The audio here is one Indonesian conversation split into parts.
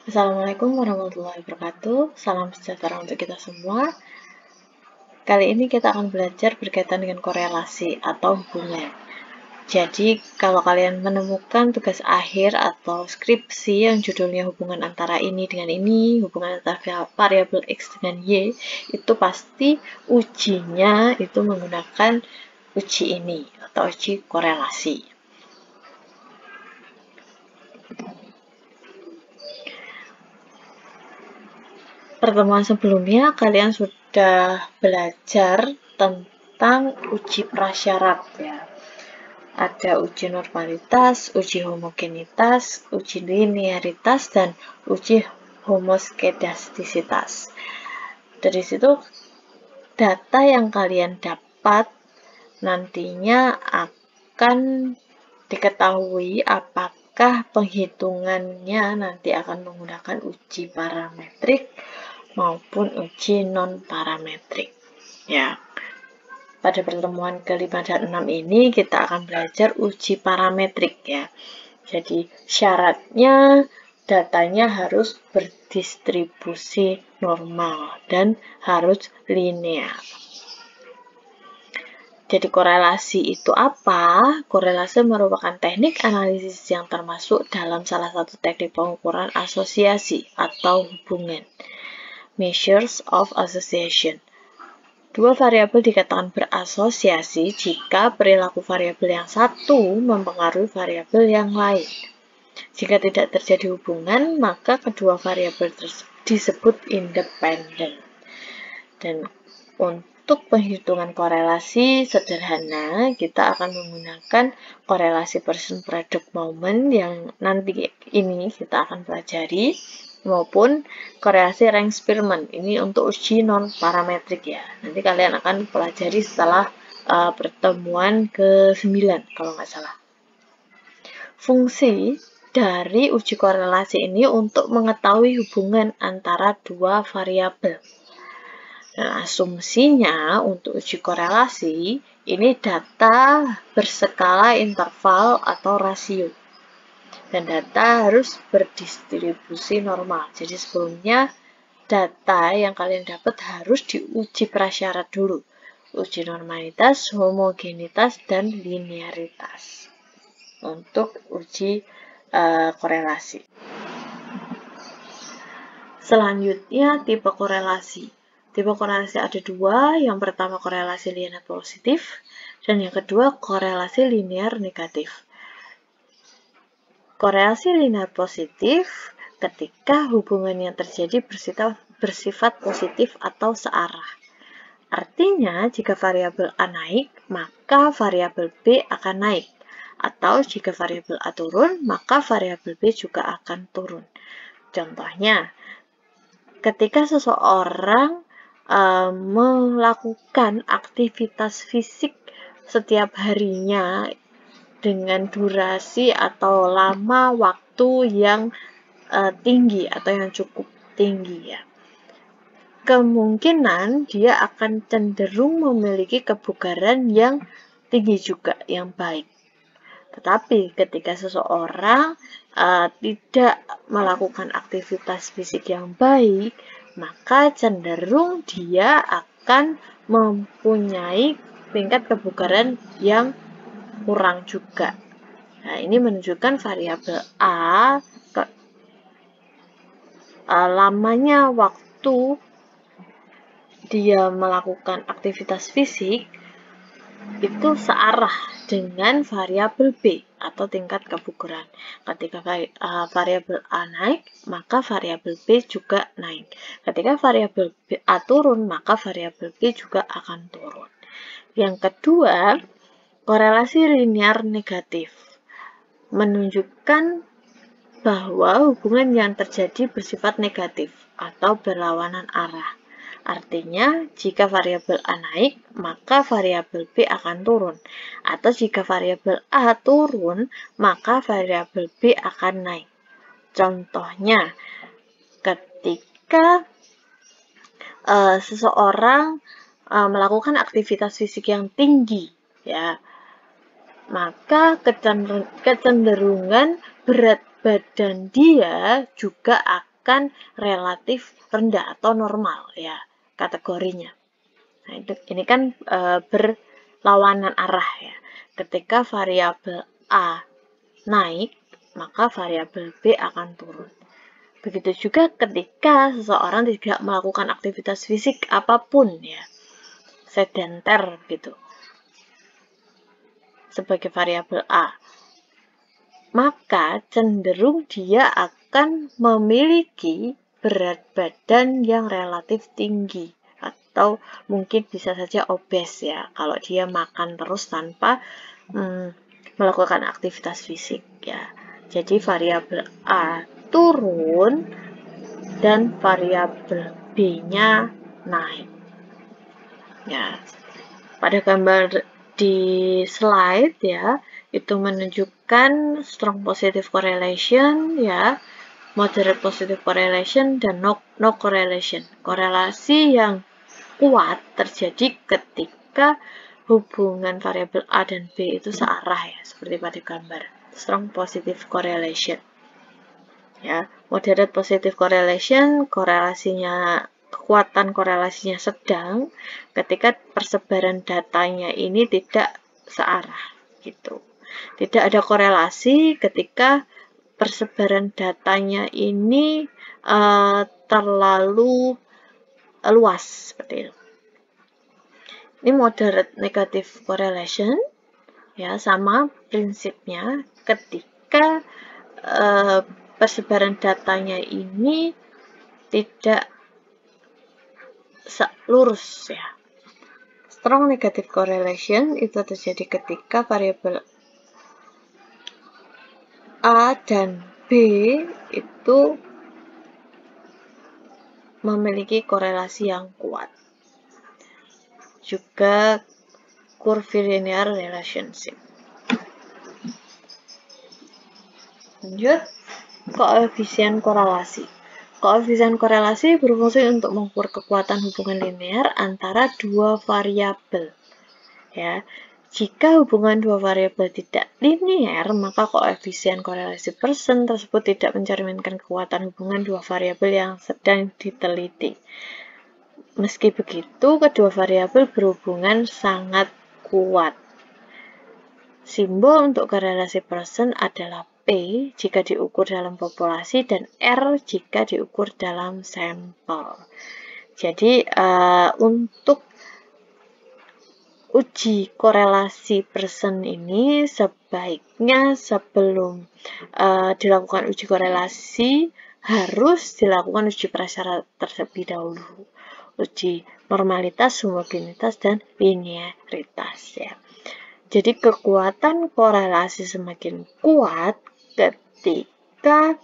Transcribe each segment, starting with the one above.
Assalamualaikum warahmatullahi wabarakatuh. Salam sejahtera untuk kita semua. Kali ini kita akan belajar berkaitan dengan korelasi atau hubungan. Jadi, kalau kalian menemukan tugas akhir atau skripsi yang judulnya hubungan antara ini dengan ini, hubungan antara variabel X dengan Y, itu pasti ujinya itu menggunakan uji ini atau uji korelasi. Pertemuan sebelumnya kalian sudah belajar tentang uji prasyarat ya. Ada uji normalitas, uji homogenitas, uji linearitas, dan uji homoskedastisitas. Dari situ data yang kalian dapat nantinya akan diketahui apakah penghitungannya nanti akan menggunakan uji parametrik maupun uji non-parametrik. Ya, pada pertemuan ke-5 dan 6 ini kita akan belajar uji parametrik ya. Jadi syaratnya datanya harus berdistribusi normal dan harus linear. Jadi korelasi itu apa? Korelasi merupakan teknik analisis yang termasuk dalam salah satu teknik pengukuran asosiasi atau hubungan. Measures of association. Dua variabel dikatakan berasosiasi jika perilaku variabel yang satu mempengaruhi variabel yang lain. Jika tidak terjadi hubungan, maka kedua variabel disebut independen. Dan untuk penghitungan korelasi sederhana, kita akan menggunakan korelasi person product moment yang nanti ini kita akan pelajari, maupun korelasi Rank-Spearman. Ini untuk uji non-parametrik ya. Nanti kalian akan pelajari setelah pertemuan ke-9 kalau nggak salah. Fungsi dari uji korelasi ini untuk mengetahui hubungan antara dua variabel. Dan asumsinya untuk uji korelasi, ini data berskala interval atau rasio. Dan data harus berdistribusi normal. Jadi sebelumnya data yang kalian dapat harus diuji prasyarat dulu. Uji normalitas, homogenitas, dan linearitas. Untuk uji korelasi. Selanjutnya tipe korelasi. Tipe korelasi ada dua, yang pertama korelasi linear positif, dan yang kedua korelasi linear negatif. Korelasi linear positif ketika hubungan yang terjadi bersifat positif atau searah. Artinya, jika variabel A naik, maka variabel B akan naik. Atau jika variabel A turun, maka variabel B juga akan turun. Contohnya, ketika seseorang melakukan aktivitas fisik setiap harinya dengan durasi atau lama waktu yang tinggi atau yang cukup tinggi ya, kemungkinan dia akan cenderung memiliki kebugaran yang tinggi juga, yang baik. Tetapi ketika seseorang tidak melakukan aktivitas fisik yang baik, maka cenderung dia akan mempunyai tingkat kebugaran yang kurang juga. Nah, ini menunjukkan variabel A, lamanya waktu dia melakukan aktivitas fisik itu searah dengan variabel B atau tingkat kebugaran. Ketika variabel A naik, maka variabel B juga naik. Ketika variabel A turun, maka variabel B juga akan turun. Yang kedua, korelasi linear negatif menunjukkan bahwa hubungan yang terjadi bersifat negatif atau berlawanan arah. Artinya, jika variabel A naik, maka variabel B akan turun. Atau jika variabel A turun, maka variabel B akan naik. Contohnya, ketika seseorang melakukan aktivitas fisik yang tinggi, ya, maka kecenderungan berat badan dia juga menunjukkan relatif rendah atau normal ya kategorinya. Nah, ini kan berlawanan arah ya. Ketika variabel A naik, maka variabel B akan turun. Begitu juga ketika seseorang tidak melakukan aktivitas fisik apapun ya, sedenter gitu, sebagai variabel A, maka cenderung dia akan memiliki berat badan yang relatif tinggi atau mungkin bisa saja obes ya kalau dia makan terus tanpa melakukan aktivitas fisik ya. Jadi variabel A turun dan variabel B-nya naik. Ya, pada gambar di slide ya, itu menunjukkan strong positive correlation ya, moderate positive correlation dan no correlation. Korelasi yang kuat terjadi ketika hubungan variabel A dan B itu searah ya, seperti pada gambar. Strong positive correlation. Ya, moderate positive correlation, kekuatan korelasinya sedang ketika persebaran datanya ini tidak searah gitu. Tidak ada korelasi ketika persebaran datanya ini terlalu luas seperti itu. Ini moderate negative correlation ya, sama prinsipnya ketika persebaran datanya ini tidak lurus ya. Strong negative correlation itu terjadi ketika variabel A dan B itu memiliki korelasi yang kuat. Juga curvilinear relationship. Lanjut, koefisien korelasi. Koefisien korelasi berfungsi untuk mengukur kekuatan hubungan linear antara dua variabel. Ya, jika hubungan dua variabel tidak linear, maka koefisien korelasi persen tersebut tidak mencerminkan kekuatan hubungan dua variabel yang sedang diteliti. Meski begitu, kedua variabel berhubungan sangat kuat. Simbol untuk korelasi persen adalah P jika diukur dalam populasi dan R jika diukur dalam sampel. Jadi untuk uji korelasi persen ini sebaiknya sebelum dilakukan uji korelasi harus dilakukan uji prasyarat terlebih dahulu. Uji normalitas, homogenitas, dan linearitas ya. Jadi kekuatan korelasi semakin kuat ketika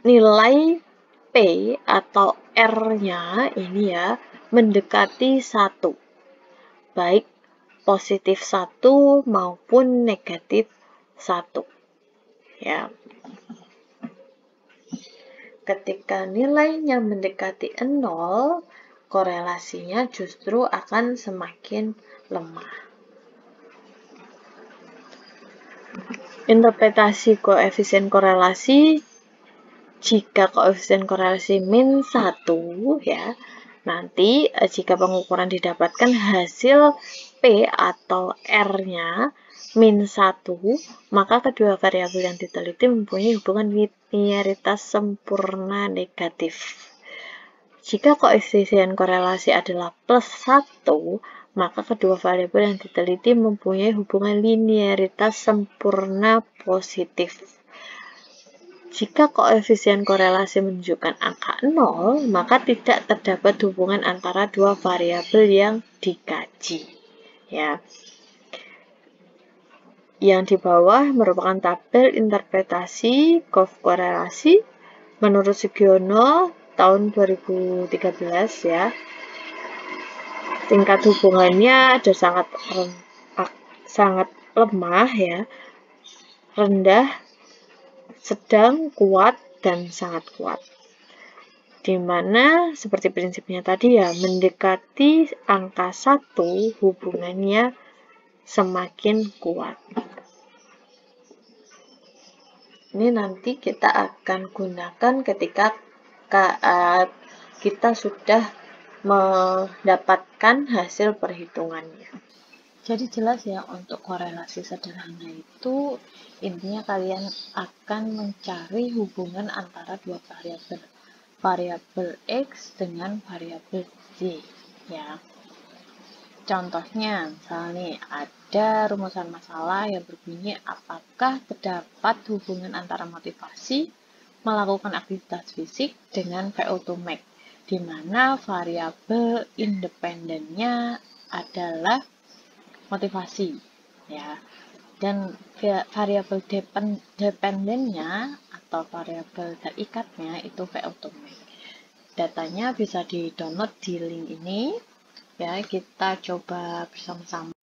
nilai P atau R-nya ini ya mendekati 1, baik positif 1 maupun negatif 1 ya. Ketika nilainya mendekati 0, korelasinya justru akan semakin lemah. Interpretasi koefisien korelasi, jika koefisien korelasi min 1 ya, nanti jika pengukuran didapatkan hasil P atau R-nya min 1, maka kedua variabel yang diteliti mempunyai hubungan linearitas sempurna negatif. Jika koefisien korelasi adalah plus 1, maka kedua variabel yang diteliti mempunyai hubungan linearitas sempurna positif. Jika koefisien korelasi menunjukkan angka 0, maka tidak terdapat hubungan antara dua variabel yang dikaji. Ya. Yang di bawah merupakan tabel interpretasi korelasi menurut Sugiono tahun 2013 ya. Tingkat hubungannya ada sangat lemah ya, rendah, sedang, kuat, dan sangat kuat. Dimana seperti prinsipnya tadi ya, mendekati angka 1 hubungannya semakin kuat. Ini nanti kita akan gunakan ketika kita sudah mendapatkan hasil perhitungannya. Jadi jelas ya, untuk korelasi sederhana itu intinya kalian akan mencari hubungan antara dua variabel, variabel X dengan variabel Y ya. Contohnya, misalnya nih, ada rumusan masalah yang berbunyi apakah terdapat hubungan antara motivasi melakukan aktivitas fisik dengan VO2 max, di mana variabel independennya adalah motivasi, ya. Dan variabel dependennya atau variabel terikatnya itu VO2 max. Datanya bisa di-download di link ini. Ya, kita coba bersama-sama.